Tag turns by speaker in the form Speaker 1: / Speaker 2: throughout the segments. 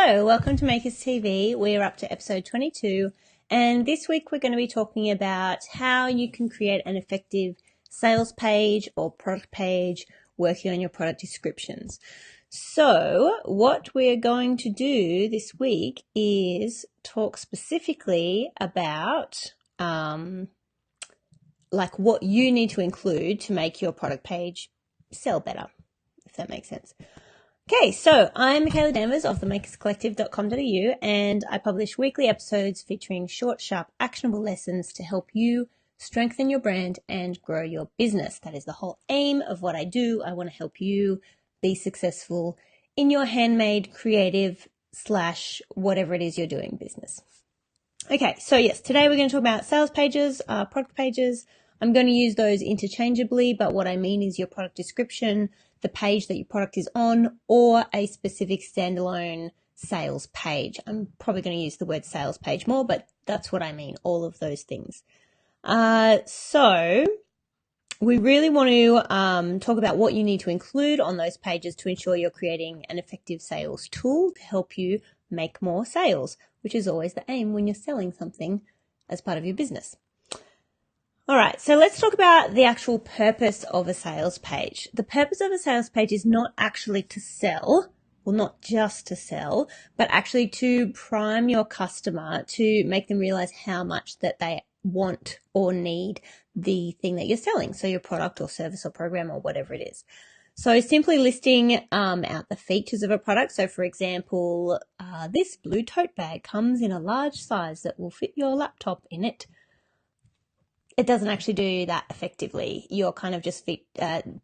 Speaker 1: Hello, welcome to Makers TV. We're up to episode 22, and this week we're going to be talking about how you can create an effective sales page or product page working on your product descriptions. So what we're going to do this week is talk specifically about like what you need to include to make your product page sell better, if that makes sense. Okay, so I'm Michaela Danvers of themakerscollective.com.au, and I publish weekly episodes featuring short, sharp, actionable lessons to help you strengthen your brand and grow your business. That is the whole aim of what I do. I want to help you be successful in your handmade, creative / whatever it is you're doing business. Okay, so yes, today we're going to talk about sales pages, product pages. I'm going to use those interchangeably, but what I mean is your product description, the page that your product is on, or a specific standalone sales page. I'm probably going to use the word sales page more, but that's what I mean, all of those things. So we really want to talk about what you need to include on those pages to ensure you're creating an effective sales tool to help you make more sales, which is always the aim when you're selling something as part of your business. All right, so let's talk about the actual purpose of a sales page. The purpose of a sales page is not actually to sell, well, not just to sell, but actually to prime your customer, to make them realize how much that they want or need the thing that you're selling. So your product or service or program or whatever it is. So simply listing out the features of a product. So for example, this blue tote bag comes in a large size that will fit your laptop in it. It doesn't actually do that effectively. You're kind of just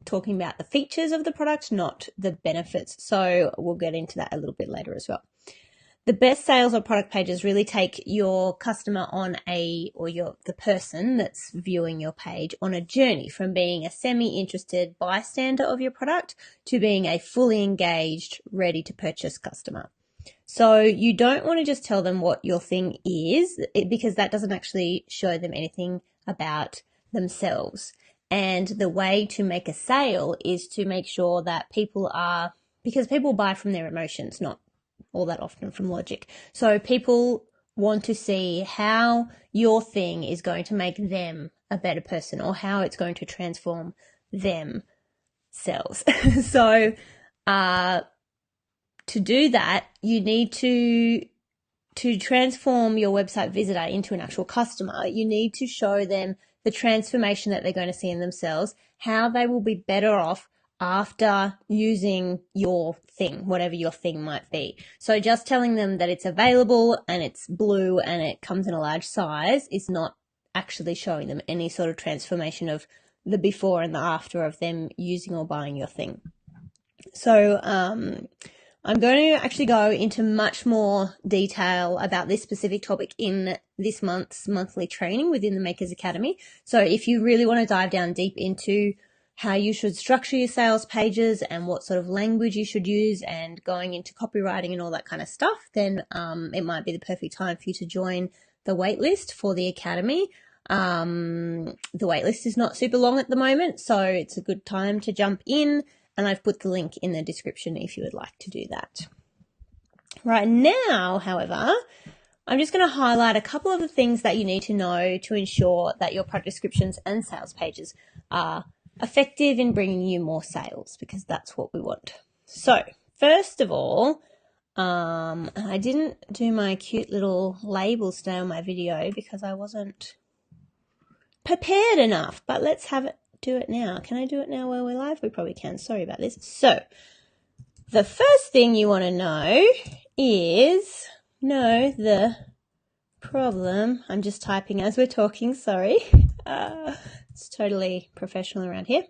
Speaker 1: talking about the features of the product, not the benefits. So we'll get into that a little bit later as well. The best sales or product pages really take your customer on the person that's viewing your page on a journey from being a semi-interested bystander of your product to being a fully engaged, ready to purchase customer. So you don't want to just tell them what your thing is, because that doesn't actually show them anything about themselves. And the way to make a sale is to make sure that because people buy from their emotions, not all that often from logic. So people want to see how your thing is going to make them a better person or how it's going to transform themselves. So to do that, you need to transform your website visitor into an actual customer. You need to show them the transformation that they're going to see in themselves, how they will be better off after using your thing, whatever your thing might be. So just telling them that it's available and it's blue and it comes in a large size is not actually showing them any sort of transformation of the before and the after of them using or buying your thing. So I'm going to actually go into much more detail about this specific topic in this month's monthly training within the Makers Academy. So if you really want to dive down deep into how you should structure your sales pages and what sort of language you should use and going into copywriting and all that kind of stuff, then it might be the perfect time for you to join the waitlist for the Academy. The waitlist is not super long at the moment, so it's a good time to jump in. And I've put the link in the description if you would like to do that. Right now, however, I'm just going to highlight a couple of the things that you need to know to ensure that your product descriptions and sales pages are effective in bringing you more sales, because that's what we want. So first of all, I didn't do my cute little labels today on my video because I wasn't prepared enough, but let's do it now. Can I do it now while we're live? We probably can. Sorry about this. So the first thing you want to know is the problem. I'm just typing as we're talking. Sorry. It's totally professional around here.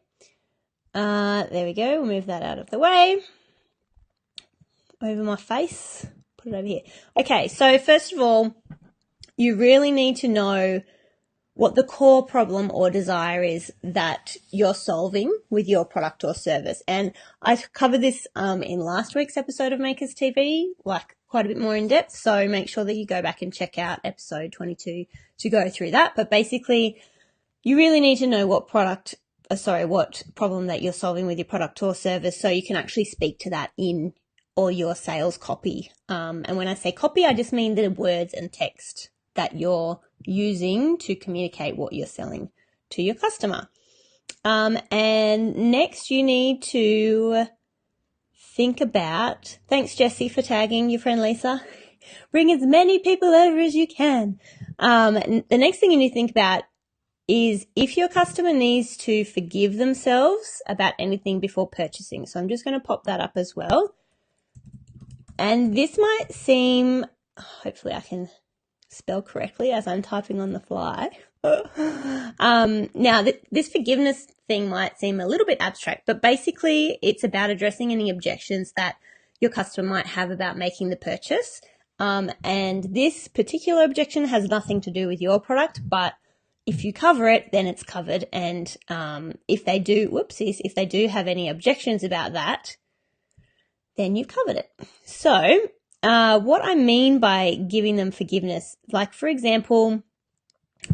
Speaker 1: There we go. We'll move that out of the way. Over my face. Put it over here. Okay. So first of all, you really need to know what the core problem or desire is that you're solving with your product or service. And I covered this in last week's episode of Makers TV, like quite a bit more in depth. So make sure that you go back and check out episode 22 to go through that. But basically, you really need to know what problem that you're solving with your product or service so you can actually speak to that in or your sales copy. And when I say copy, I just mean the words and text that you're using to communicate what you're selling to your customer. And next you need to think about, thanks Jessie for tagging your friend Lisa, bring as many people over as you can. The next thing you need to think about is if your customer needs to forgive themselves about anything before purchasing. So I'm just going to pop that up as well. And this might seem, hopefully I can spell correctly as I'm typing on the fly. Now, this forgiveness thing might seem a little bit abstract, but basically it's about addressing any objections that your customer might have about making the purchase. And this particular objection has nothing to do with your product, but if you cover it, then it's covered. And if they do, if they do have any objections about that, then you've covered it. So what I mean by giving them forgiveness, like for example,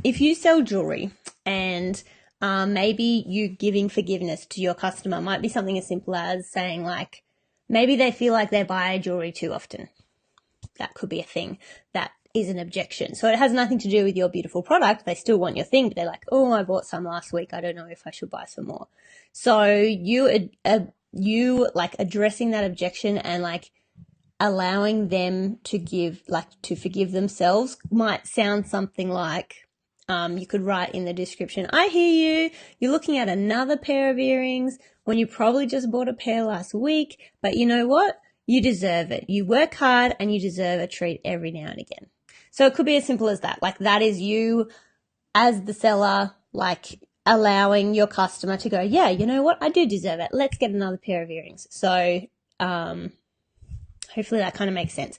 Speaker 1: if you sell jewelry and maybe you giving forgiveness to your customer might be something as simple as saying like, maybe they feel like they buy jewelry too often. That could be a thing that is an objection. So it has nothing to do with your beautiful product. They still want your thing, but they're like, oh, I bought some last week. I don't know if I should buy some more. So you like addressing that objection and like allowing them to forgive themselves might sound something like, you could write in the description, I hear you. You're looking at another pair of earrings when you probably just bought a pair last week, but you know what? You deserve it. You work hard and you deserve a treat every now and again. So it could be as simple as that. Like that is you as the seller, like allowing your customer to go, yeah, you know what? I do deserve it. Let's get another pair of earrings. So, hopefully that kind of makes sense.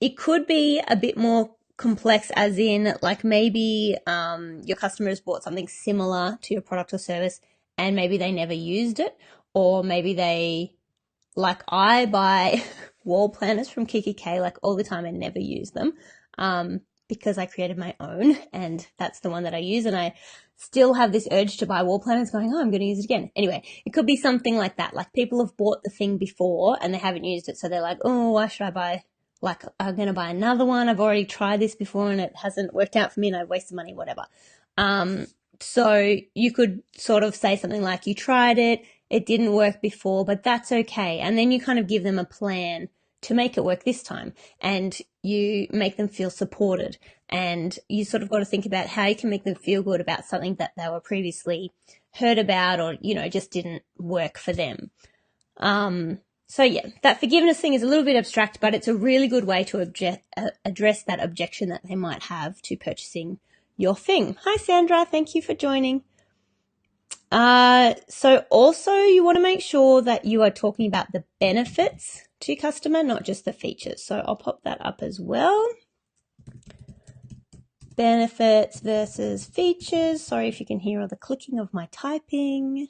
Speaker 1: It could be a bit more complex as in like maybe, your customer has bought something similar to your product or service and maybe they never used it, or maybe they, like I buy wall planners from Kiki K like all the time and never use them because I created my own and that's the one that I use, and I still have this urge to buy wall planners going, oh, I'm going to use it again. Anyway, it could be something like that. Like people have bought the thing before and they haven't used it, so they're like, oh, why should I buy, like I'm going to buy another one. I've already tried this before and it hasn't worked out for me and I've wasted money, whatever. So you could sort of say something like, you tried it, it didn't work before, but that's okay. And then you kind of give them a plan to make it work this time and you make them feel supported, and you sort of got to think about how you can make them feel good about something that they were previously heard about or, you know, just didn't work for them. So yeah, that forgiveness thing is a little bit abstract, but it's a really good way to address that objection that they might have to purchasing your thing. Hi, Sandra. Thank you for joining. So also you want to make sure that you are talking about the benefits to your customer, not just the features. So I'll pop that up as well. Benefits versus features. Sorry if you can hear all the clicking of my typing.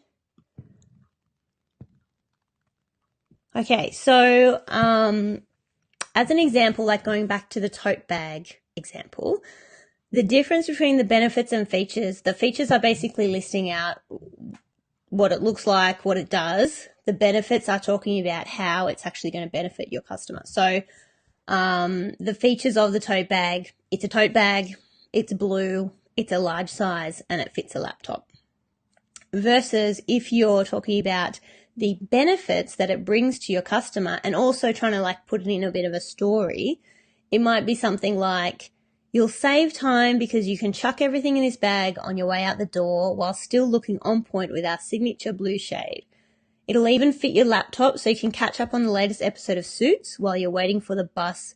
Speaker 1: Okay, so as an example, like going back to the tote bag example, the difference between the benefits and features, the features are basically listing out what it looks like, what it does. The benefits are talking about how it's actually going to benefit your customer. So the features of the tote bag, it's a tote bag, it's blue, it's a large size, and it fits a laptop. Versus if you're talking about the benefits that it brings to your customer and also trying to like put it in a bit of a story, it might be something like, you'll save time because you can chuck everything in this bag on your way out the door while still looking on point with our signature blue shade. It'll even fit your laptop so you can catch up on the latest episode of Suits while you're waiting for the bus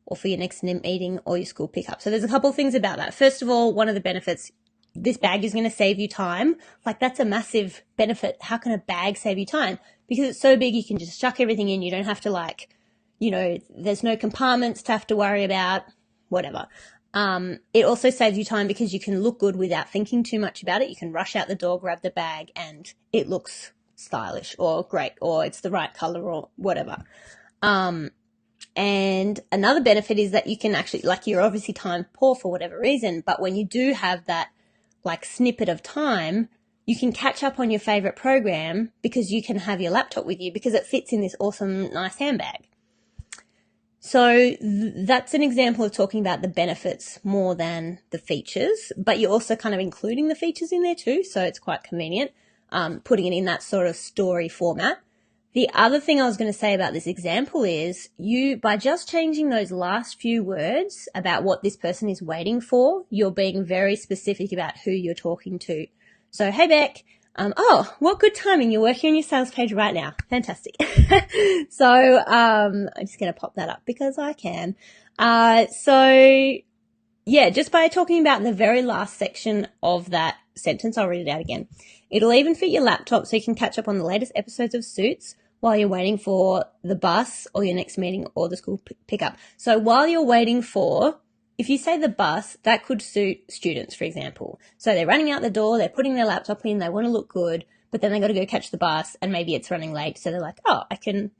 Speaker 1: or for your next meeting or your school pickup. So there's a couple of things about that. First of all, one of the benefits, this bag is going to save you time. Like that's a massive benefit. How can a bag save you time? Because it's so big, you can just chuck everything in. You don't have to like, you know, there's no compartments to have to worry about, whatever. It also saves you time because you can look good without thinking too much about it. You can rush out the door, grab the bag, and it looks stylish or great, or it's the right color or whatever. And another benefit is that you can actually, like you're obviously time poor for whatever reason, but when you do have that like snippet of time, you can catch up on your favorite program because you can have your laptop with you because it fits in this awesome, nice handbag. So that's an example of talking about the benefits more than the features, but you're also kind of including the features in there too, so it's quite convenient, putting it in that sort of story format. The other thing I was going to say about this example is by just changing those last few words about what this person is waiting for, you're being very specific about who you're talking to. So, hey Beck, what good timing. You're working on your sales page right now. Fantastic. So, I'm just going to pop that up because I can. Just by talking about the very last section of that sentence, I'll read it out again. It'll even fit your laptop so you can catch up on the latest episodes of Suits while you're waiting for the bus or your next meeting or the school pickup. So while you're waiting for, if you say the bus, that could suit students, for example. So they're running out the door, they're putting their laptop in, they want to look good, but then they got to go catch the bus and maybe it's running late. So they're like, oh, I can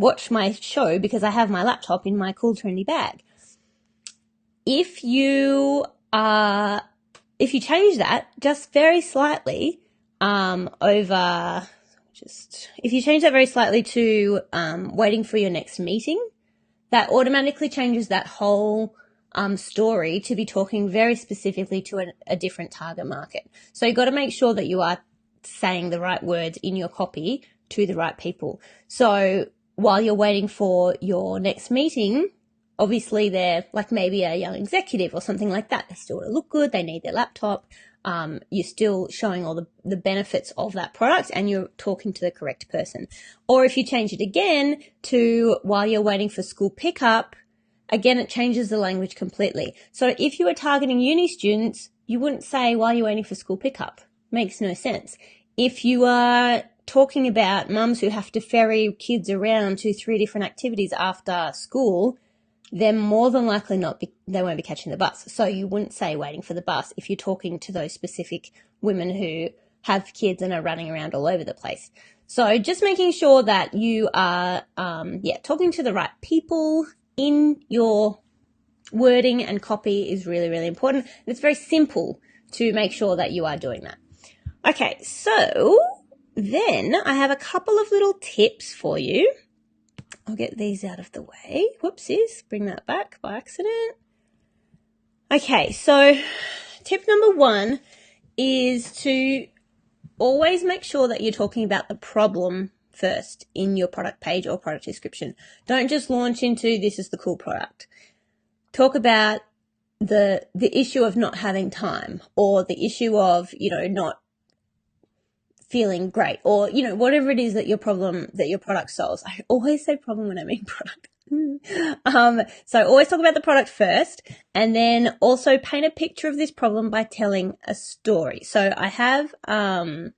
Speaker 1: watch my show because I have my laptop in my cool trendy bag. If you change that just very slightly if you change that very slightly to waiting for your next meeting, that automatically changes that whole story to be talking very specifically to a different target market. So you've got to make sure that you are saying the right words in your copy to the right people. So while you're waiting for your next meeting, obviously they're like maybe a young executive or something like that. They still want to look good. They need their laptop. You're still showing all the benefits of that product and you're talking to the correct person. Or if you change it again to while you're waiting for school pickup, again, it changes the language completely. So if you were targeting uni students, you wouldn't say while you're waiting for school pickup. Makes no sense. If you are talking about mums who have to ferry kids around to 3 different activities after school, they're more than likely they won't be catching the bus. So you wouldn't say waiting for the bus if you're talking to those specific women who have kids and are running around all over the place. So just making sure that you are, talking to the right people in your wording and copy is really, really important. And it's very simple to make sure that you are doing that. Okay, so then I have a couple of little tips for you. I'll get these out of the way. Whoopsies, bring that back by accident. Okay, so tip number 1 is to always make sure that you're talking about the problem first in your product page or product description. Don't just launch into this is the cool product. Talk about the issue of not having time or the issue of, not feeling great or, whatever it is that your product solves. I always say problem when I mean product. So always talk about the product first and then also paint a picture of this problem by telling a story. So I have an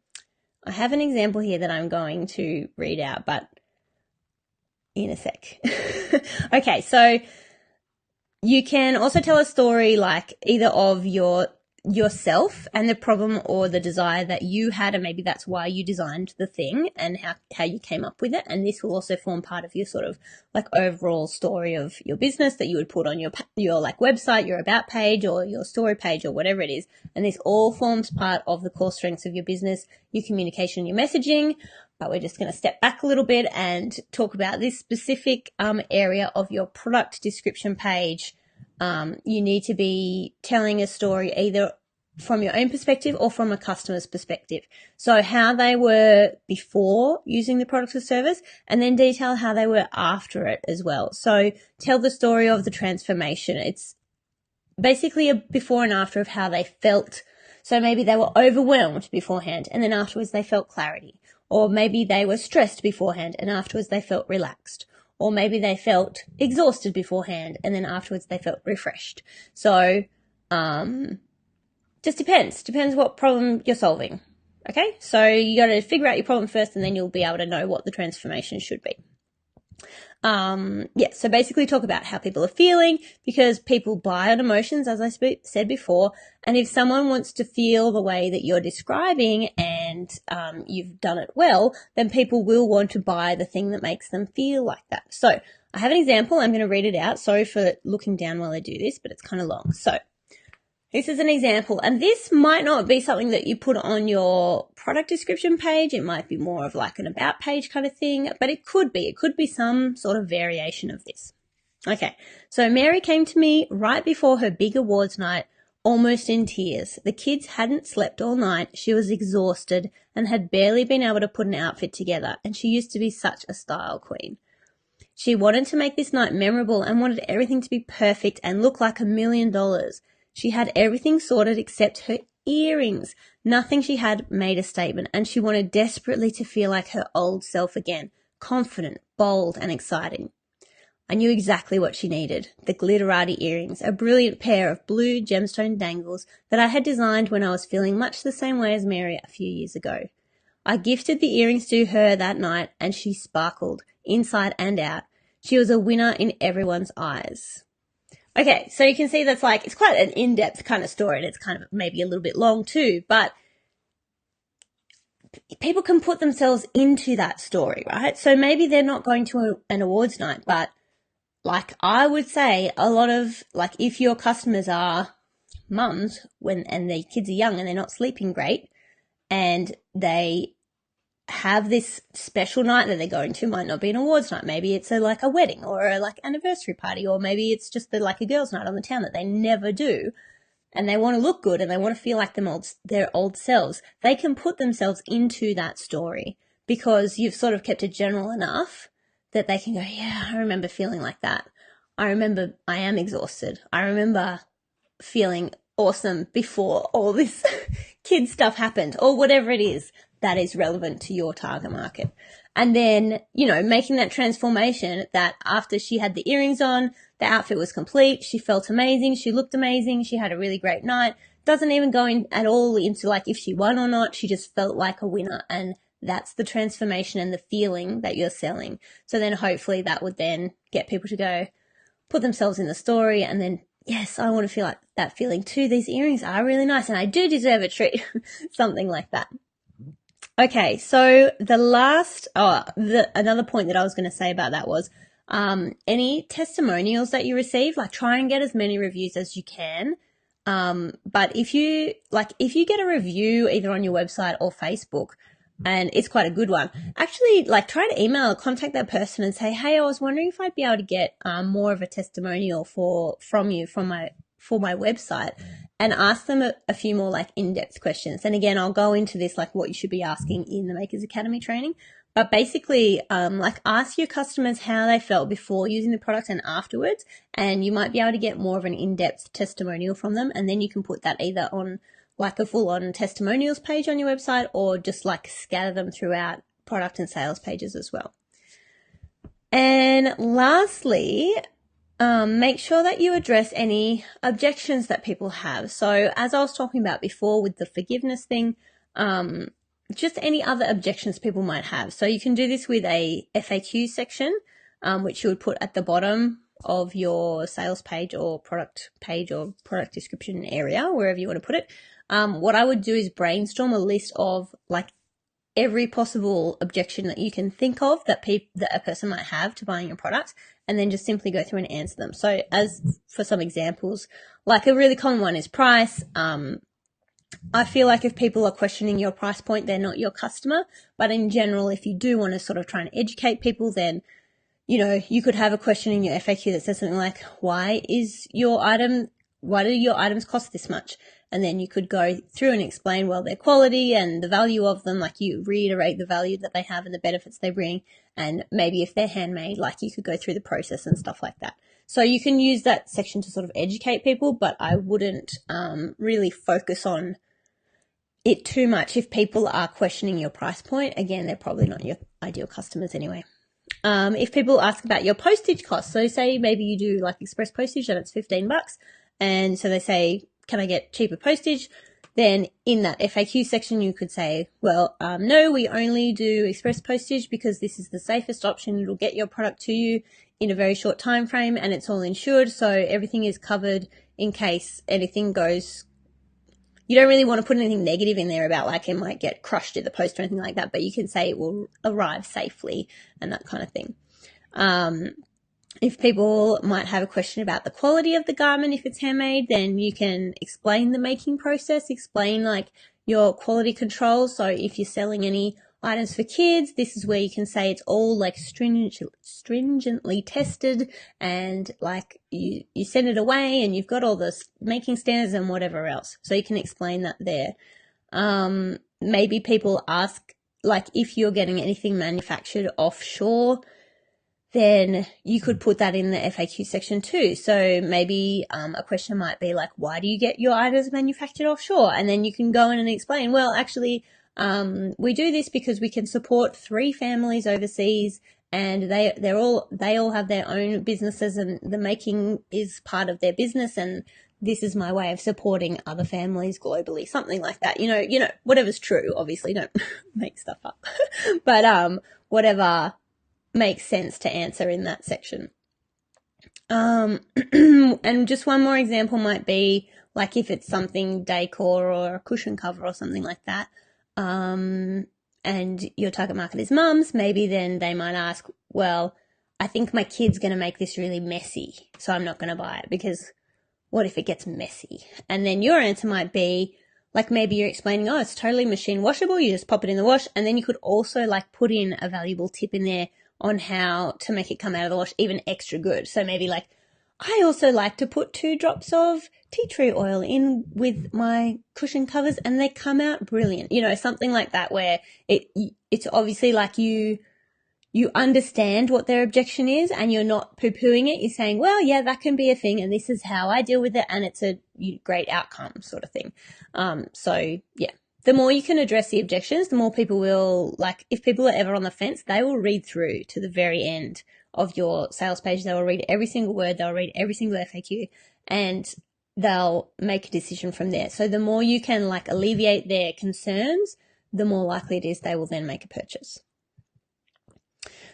Speaker 1: example here that I'm going to read out, but in a sec. Okay. So you can also tell a story like either of yourself and the problem or the desire that you had, and maybe that's why you designed the thing and how you came up with it. And this will also form part of your sort of like overall story of your business that you would put on your like website, your about page or your story page or whatever it is. And this all forms part of the core strengths of your business, your communication, your messaging. But we're just going to step back a little bit and talk about this specific area of your product description page. You need to be telling a story either from your own perspective or from a customer's perspective. So how they were before using the product or service, and then detail how they were after it as well. So tell the story of the transformation. It's basically a before and after of how they felt. So maybe they were overwhelmed beforehand and then afterwards they felt clarity. Or maybe they were stressed beforehand and afterwards they felt relaxed. Or maybe they felt exhausted beforehand and then afterwards they felt refreshed. So, just depends what problem you're solving. Okay. So you got to figure out your problem first and then you'll be able to know what the transformation should be. So basically talk about how people are feeling because people buy on emotions, as I said before. And if someone wants to feel the way that you're describing and you've done it well, then people will want to buy the thing that makes them feel like that. So I have an example. I'm going to read it out. Sorry for looking down while I do this, but it's kind of long. So This is an example, and this might not be something that you put on your product description page. It might be more of like an about page kind of thing, but it could be some sort of variation of this. Okay, so Mary came to me right before her big awards night, almost in tears. The kids hadn't slept all night. She was exhausted and had barely been able to put an outfit together, and she used to be such a style queen. She wanted to make this night memorable and wanted everything to be perfect and look like $1 million. She had everything sorted except her earrings. Nothing she had made a statement, and she wanted desperately to feel like her old self again, confident, bold, and exciting. I knew exactly what she needed, the glitterati earrings, a brilliant pair of blue gemstone dangles that I had designed when I was feeling much the same way as Mary a few years ago. I gifted the earrings to her that night, and she sparkled, inside and out. She was a winner in everyone's eyes. Okay, so you can see that's like, it's quite an in-depth kind of story, and it's kind of maybe a little bit long too, but people can put themselves into that story, right? So maybe they're not going to an awards night, but like I would say a lot of, like if your customers are mums and their kids are young and they're not sleeping great and they have this special night that they're going to, might not be an awards night. Maybe it's like a wedding or a like anniversary party, or maybe it's just like a girls' night on the town that they never do, and they want to look good and they want to feel like their old selves. They can put themselves into that story because you've sort of kept it general enough that they can go, yeah, I remember feeling like that. I remember I am exhausted. I remember feeling awesome before all this kid stuff happened, or whatever it is that is relevant to your target market. And then, making that transformation that after she had the earrings on, the outfit was complete, she felt amazing, she looked amazing, she had a really great night. Doesn't even go in at all into like if she won or not, she just felt like a winner. And that's the transformation and the feeling that you're selling. So then hopefully that would then get people to go put themselves in the story, and then, yes, I want to feel like that feeling too. These earrings are really nice and I do deserve a treat. Something like that. Okay, so another point that I was going to say about that was any testimonials that you receive, like try and get as many reviews as you can. But if you get a review either on your website or Facebook, and it's quite a good one, actually try to email or contact that person and say, hey, I was wondering if I'd be able to get more of a testimonial from you for my website, and ask them a few more in-depth questions. And again, I'll go into this what you should be asking in the Makers Academy training. But basically, ask your customers how they felt before using the product and afterwards, and you might be able to get more of an in-depth testimonial from them. And then you can put that either on a full-on testimonials page on your website, or just scatter them throughout product and sales pages as well. And lastly, make sure that you address any objections that people have. So as I was talking about before with the forgiveness thing, just any other objections people might have. So you can do this with a FAQ section, which you would put at the bottom of your sales page or product description area, wherever you want to put it. What I would do is brainstorm a list of every possible objection that you can think of that a person might have to buying your product, and then just simply go through and answer them. So as for some examples, a really common one is price. I feel like if people are questioning your price point, they're not your customer. But in general, if you do want to sort of try and educate people, then, you could have a question in your FAQ that says something like, why do your items cost this much? And then you could go through and explain, their quality and the value of them, you reiterate the value that they have and the benefits they bring. And maybe if they're handmade, you could go through the process and stuff like that. So you can use that section to sort of educate people, but I wouldn't really focus on it too much. If people are questioning your price point, again, they're probably not your ideal customers anyway. If people ask about your postage costs, so say maybe you do express postage and it's $15, and so they say, can I get cheaper postage? Then in that FAQ section, you could say, no, we only do express postage because this is the safest option. It'll get your product to you in a very short time frame, and it's all insured, so everything is covered in case anything goes. You don't really want to put anything negative in there about it might get crushed in the post or anything like that, but you can say it will arrive safely and that kind of thing. If people might have a question about the quality of the garment, if it's handmade, then you can explain the making process, explain like your quality control. So if you're selling any items for kids, this is where you can say it's all like stringently tested, and like you send it away and you've got all the making standards and whatever else. So you can explain that there. Maybe people ask, like, if you're getting anything manufactured offshore, then you could put that in the FAQ section too. So maybe a question might be like, why do you get your items manufactured offshore? And then you can go in and explain, well, actually, we do this because we can support 3 families overseas, and they all have their own businesses, and the making is part of their business, and this is my way of supporting other families globally, something like that. You know, whatever's true, obviously, don't make stuff up, but whatever makes sense to answer in that section. And just one more example might be like if it's something decor or a cushion cover or something like that, and your target market is mums, maybe then they might ask, well, I think my kid's going to make this really messy, so I'm not going to buy it, because what if it gets messy? And then your answer might be, like, maybe you're explaining, oh, it's totally machine washable, you just pop it in the wash, and then you could also like put in a valuable tip in there on how to make it come out of the wash even extra good. So maybe like, I also like to put 2 drops of tea tree oil in with my cushion covers and they come out brilliant. You know, something like that, where it's obviously like you understand what their objection is and you're not poo-pooing it. You're saying, well, yeah, that can be a thing and this is how I deal with it and it's a great outcome sort of thing. So yeah. The more you can address the objections, the more people will, like, if people are ever on the fence, they will read through to the very end of your sales page. They will read every single word, they'll read every single FAQ, and they'll make a decision from there. So the more you can like alleviate their concerns, the more likely it is they will then make a purchase.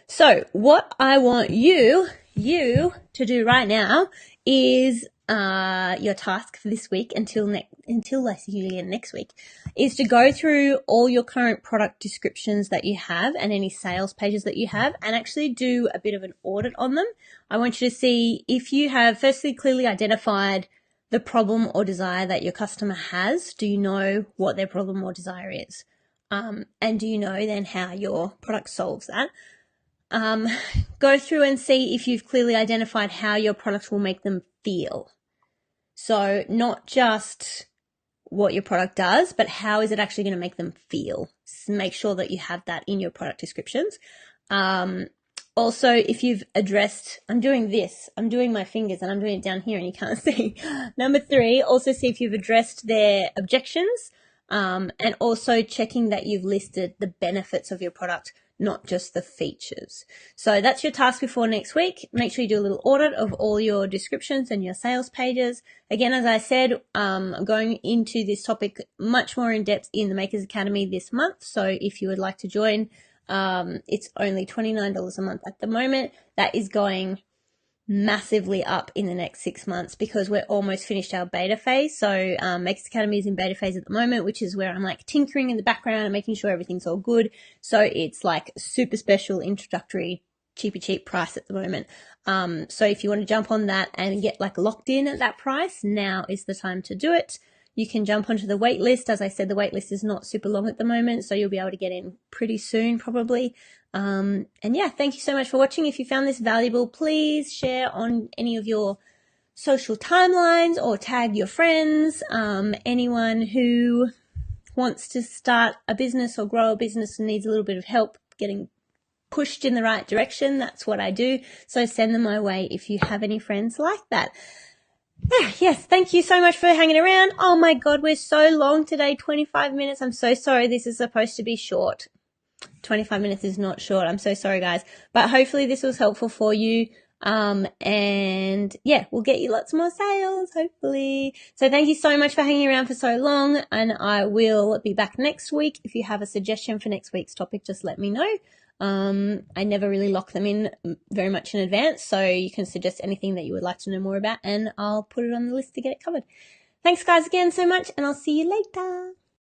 Speaker 1: So what I want you to do right now is your task for this week until I see you again next week is to go through all your current product descriptions that you have and any sales pages that you have and actually do a bit of an audit on them. I want you to see if you have firstly clearly identified the problem or desire that your customer has. Do you know what their problem or desire is? And do you know then how your product solves that? Go through and see if you've clearly identified how your product will make them feel. So not just what your product does, but how is it actually going to make them feel? Make sure that you have that in your product descriptions. Also, if you've addressed, I'm doing my fingers and I'm doing it down here and you can't see. Number 3, also see if you've addressed their objections, and also checking that you've listed the benefits of your product, not just the features. So that's your task before next week. Make sure you do a little audit of all your descriptions and your sales pages. Again, as I said, I'm going into this topic much more in depth in the Makers Academy this month. So if you would like to join, it's only $29 a month at the moment. That is going massively up in the next 6 months because we're almost finished our beta phase. So Makers Academy is in beta phase at the moment, which is where I'm like tinkering in the background and making sure everything's all good. So it's like super special introductory cheap price at the moment. So if you want to jump on that and get like locked in at that price, now is the time to do it. You can jump onto the wait list. As I said, the wait list is not super long at the moment, so you'll be able to get in pretty soon probably. And yeah, thank you so much for watching. If you found this valuable, please share on any of your social timelines or tag your friends. Anyone who wants to start a business or grow a business and needs a little bit of help getting pushed in the right direction, that's what I do. So send them my way if you have any friends like that. Yes, thank you so much for hanging around. Oh my God, we're so long today, 25 minutes. I'm so sorry. This is supposed to be short. 25 minutes is not short. I'm so sorry, guys. But hopefully this was helpful for you. And yeah, we'll get you lots more sales, hopefully. So thank you so much for hanging around for so long. And I will be back next week. If you have a suggestion for next week's topic, just let me know. I never really lock them in very much in advance, so you can suggest anything that you would like to know more about and I'll put it on the list to get it covered. Thanks guys again so much, and I'll see you later.